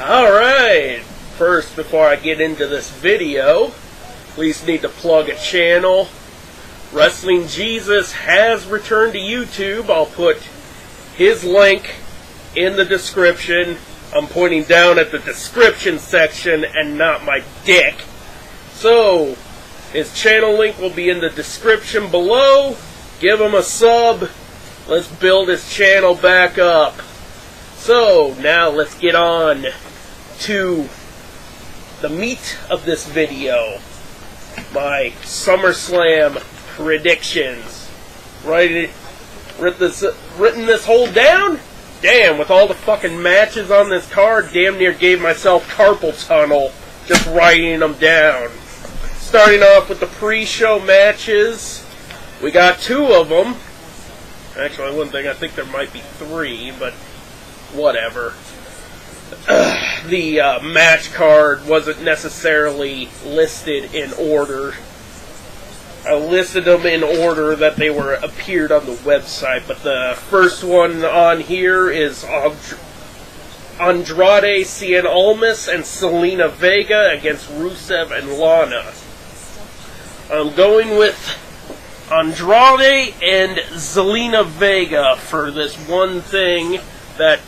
Alright, first before I get into this video, please need to plug a channel. Wrestling Jesus has returned to YouTube. I'll put his link in the description. I'm pointing down at the description section and not my dick. So, his channel link will be in the description below. Give him a sub. Let's build his channel back up. So, now let's get on to the meat of this video. My SummerSlam predictions. Written this whole down? Damn, with all the fucking matches on this card, damn near gave myself carpal tunnel just writing them down. Starting off with the pre-show matches, we got two of them. Actually, one thing, I think there might be three, but whatever. The match card wasn't necessarily listed in order. I listed them in order that they were appeared on the website, but the first one on here is Andrade Cien Almas and Zelina Vega against Rusev and Lana. I'm going with Andrade and Zelina Vega for this one thing that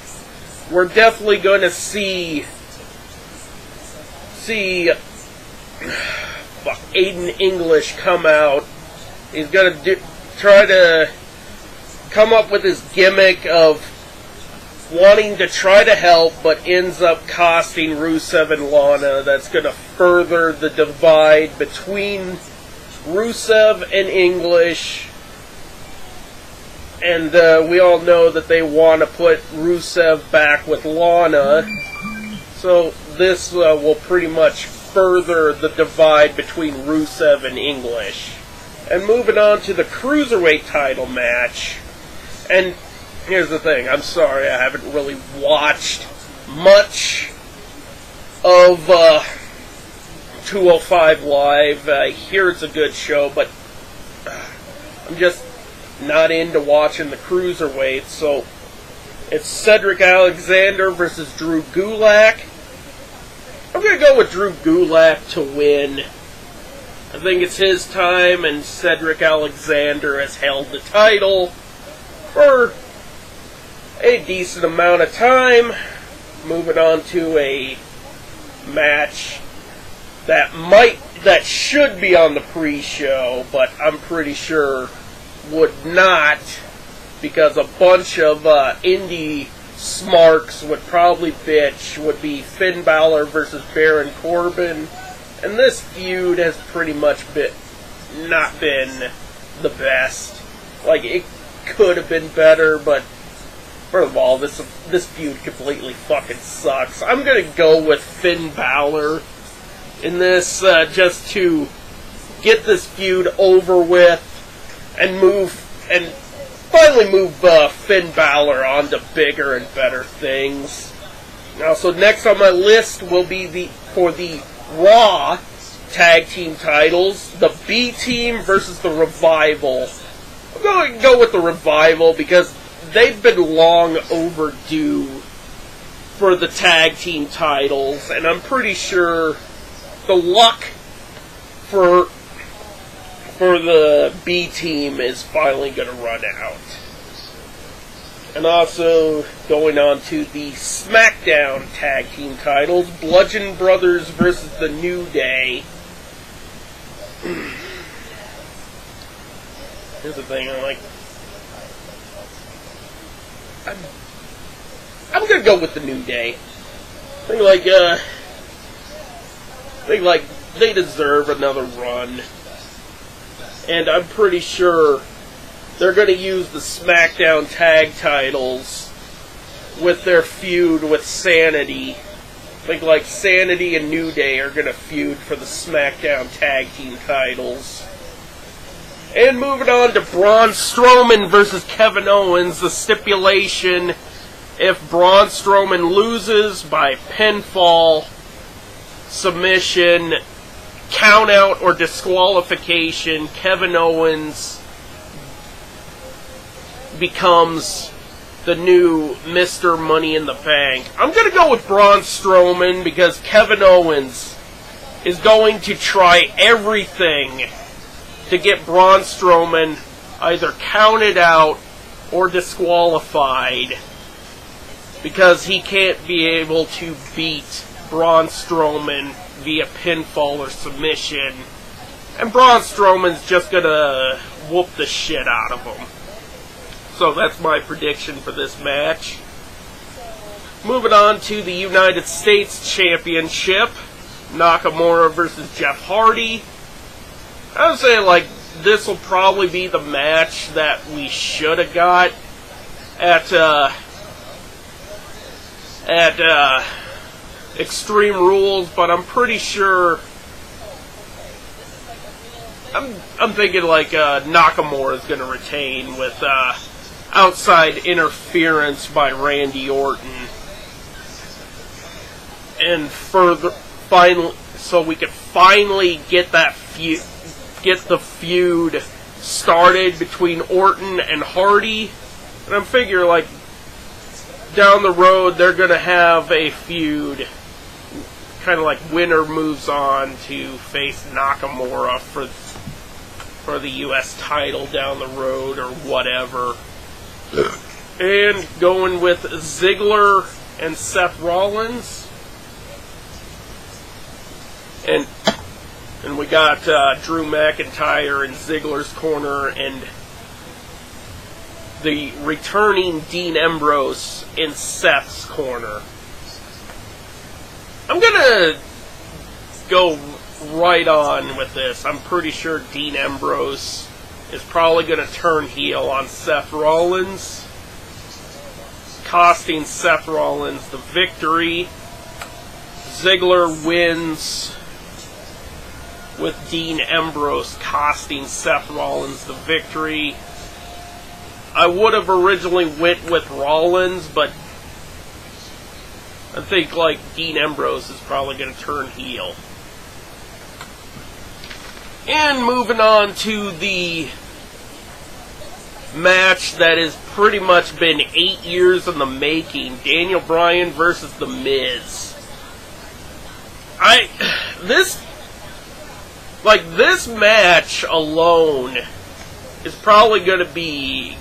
we're definitely going to see Aiden English come out. He's going to try to come up with his gimmick of wanting to try to help, but ends up costing Rusev and Lana. That's going to further the divide between Rusev and English. And we all know that they want to put Rusev back with Lana. So this will pretty much further the divide between Rusev and English. And moving on to the Cruiserweight title match. And here's the thing, I'm sorry, I haven't really watched much of 205 Live. I hear it's a good show, but I'm just not into watching the Cruiserweight. So it's Cedric Alexander versus Drew Gulak. I'm going to go with Drew Gulak to win. I think it's his time, and Cedric Alexander has held the title for a decent amount of time. Moving on to a match that should be on the pre-show, but I'm pretty sure would not, because a bunch of indie smarks would probably bitch, would be Finn Balor versus Baron Corbin. And this feud has pretty much not been the best. Like, it could have been better, but first of all, this feud completely fucking sucks. I'm gonna go with Finn Balor in this, just to get this feud over with and finally move Finn Balor on to bigger and better things. Now, so next on my list will be for the Raw Tag Team titles, the B Team versus the Revival. I'm going to go with the Revival because they've been long overdue for the Tag Team titles, and I'm pretty sure the luck for the B Team is finally going to run out. And also, going on to the SmackDown Tag Team titles, Bludgeon Brothers versus the New Day. Here's the thing, I'm gonna go with the New Day. I think they deserve another run. And I'm pretty sure they're going to use the SmackDown tag titles with their feud with Sanity. I think Sanity and New Day are going to feud for the SmackDown tag team titles. And moving on to Braun Strowman versus Kevin Owens, the stipulation: if Braun Strowman loses by pinfall, submission, countout, or disqualification, Kevin Owens becomes the new Mr. Money in the Bank. I'm going to go with Braun Strowman because Kevin Owens is going to try everything to get Braun Strowman either counted out or disqualified, because he can't be able to beat Braun Strowman via pinfall or submission, and Braun Strowman's just gonna whoop the shit out of him. So that's my prediction for this match. Moving on to the United States Championship, Nakamura versus Jeff Hardy. I would say, like, this will probably be the match that we should have got at Extreme Rules, but I'm pretty sure I'm thinking like Nakamura is going to retain with outside interference by Randy Orton, and finally, so we could finally get that the feud started between Orton and Hardy. And I'm figuring, like, down the road they're gonna have a feud, kind of like winner moves on to face Nakamura for the US title down the road or whatever. And going with Ziggler and Seth Rollins. And we got Drew McIntyre in Ziggler's corner and the returning Dean Ambrose in Seth's corner. I'm gonna go right on with this. I'm pretty sure Dean Ambrose is probably gonna turn heel on Seth Rollins, costing Seth Rollins the victory. Ziggler wins with Dean Ambrose costing Seth Rollins the victory. I would have originally went with Rollins, but I think, like, Dean Ambrose is probably going to turn heel. And moving on to the match that has pretty much been 8 years in the making, Daniel Bryan versus The Miz. This match alone is probably going to be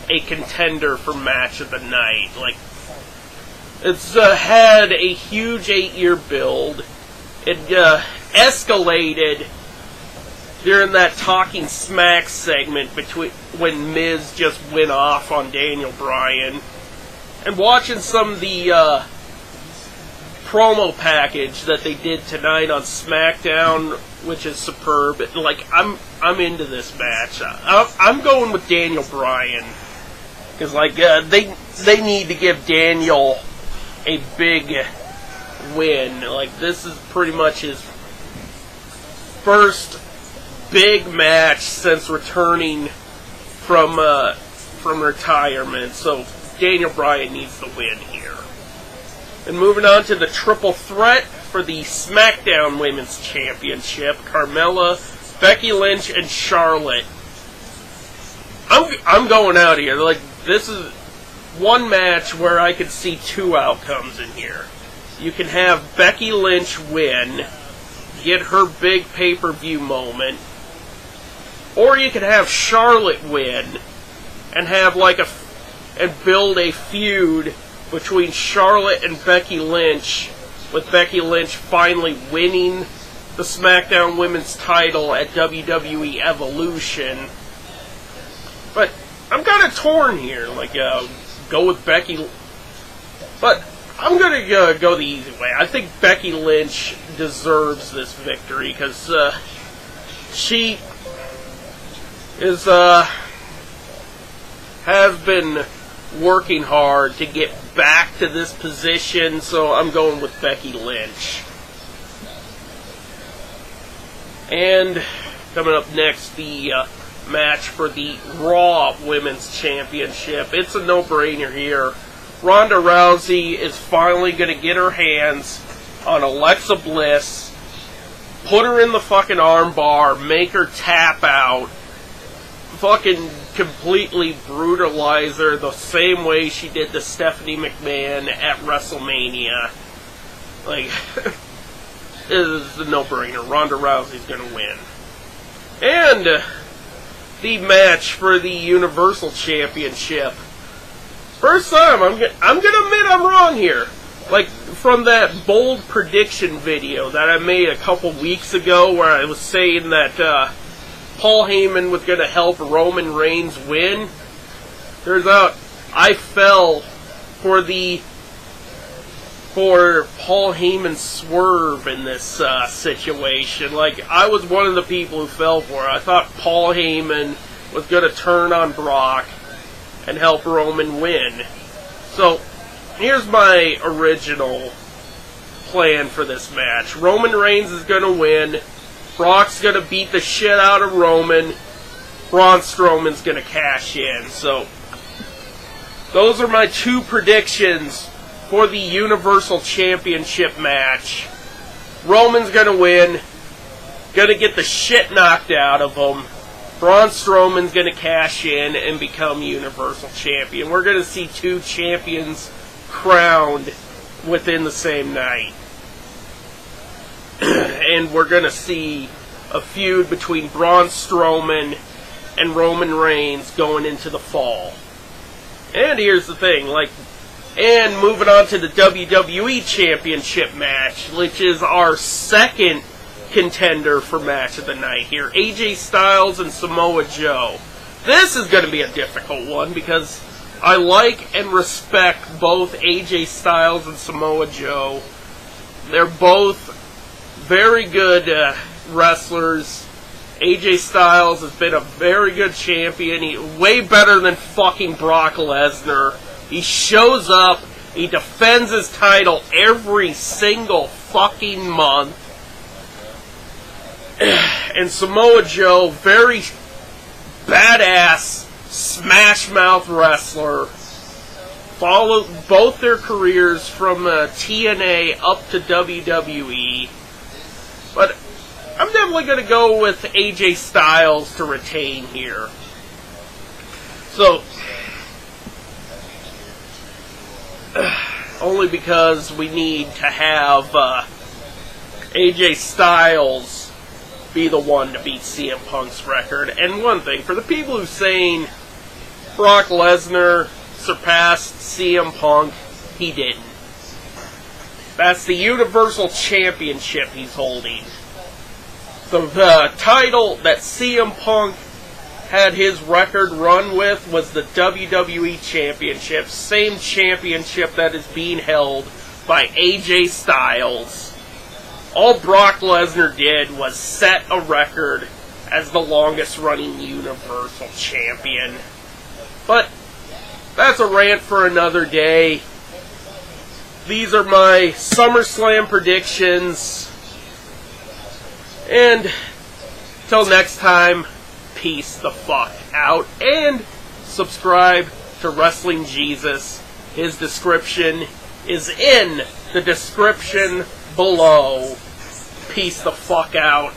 a contender for match of the night. Like, it's had a huge 8-year build. It escalated during that Talking Smack segment between when Miz just went off on Daniel Bryan, and watching some of the promo package that they did tonight on SmackDown, which is superb. Like, I'm into this match. I'm going with Daniel Bryan because, like, they need to give Daniel a big win. Like, this is pretty much his first big match since returning from retirement. So Daniel Bryan needs the win here. And moving on to the triple threat for the SmackDown Women's Championship, Carmella, Becky Lynch, and Charlotte. I'm going out here. Like, this is one match where I could see two outcomes in here. You can have Becky Lynch win, get her big pay-per-view moment, or you could have Charlotte win and have and build a feud between Charlotte and Becky Lynch, with Becky Lynch finally winning the SmackDown Women's title at WWE Evolution. But I'm kind of torn here. Like, go with Becky, but I'm gonna go the easy way. I think Becky Lynch deserves this victory because she is has been working hard to get back to this position, so I'm going with Becky Lynch. And coming up next, the match for the Raw Women's Championship. It's a no-brainer here. Ronda Rousey is finally going to get her hands on Alexa Bliss, put her in the fucking armbar, make her tap out, fucking completely brutalize her the same way she did to Stephanie McMahon at WrestleMania. Like, it is a no-brainer. Ronda Rousey's going to win. And the match for the Universal Championship. First time, I'm going to admit I'm wrong here. Like, from that bold prediction video that I made a couple weeks ago where I was saying that Paul Heyman was going to help Roman Reigns win. Turns out I fell for Paul Heyman's swerve in this situation. Like, I was one of the people who fell for it. I thought Paul Heyman was going to turn on Brock and help Roman win. So, here's my original plan for this match. Roman Reigns is going to win. Brock's going to beat the shit out of Roman. Braun Strowman's going to cash in. So, those are my two predictions for the Universal Championship match. Roman's going to win. Going to get the shit knocked out of him. Braun Strowman's going to cash in and become Universal Champion. We're going to see two champions crowned within the same night. And we're going to see a feud between Braun Strowman and Roman Reigns going into the fall. And here's the thing, and moving on to the WWE Championship match, which is our second contender for match of the night here. AJ Styles and Samoa Joe. This is going to be a difficult one because I like and respect both AJ Styles and Samoa Joe. They're both very good wrestlers. AJ Styles has been a very good champion. Way better than fucking Brock Lesnar. He shows up, he defends his title every single fucking month. And Samoa Joe, very badass, smash-mouth wrestler. Followed both their careers from TNA up to WWE. But I'm definitely going to go with AJ Styles to retain here. So, only because we need to have AJ Styles be the one to beat CM Punk's record. And one thing, for the people who's saying Brock Lesnar surpassed CM Punk, he didn't. That's the Universal Championship he's holding. The title that CM Punk had his record run with was the WWE Championship, same championship that is being held by AJ Styles. All Brock Lesnar did was set a record as the longest running Universal Champion. But that's a rant for another day. These are my SummerSlam predictions. And till next time, peace the fuck out. And subscribe to Wrestling Jesus. His description is in the description below. Peace the fuck out.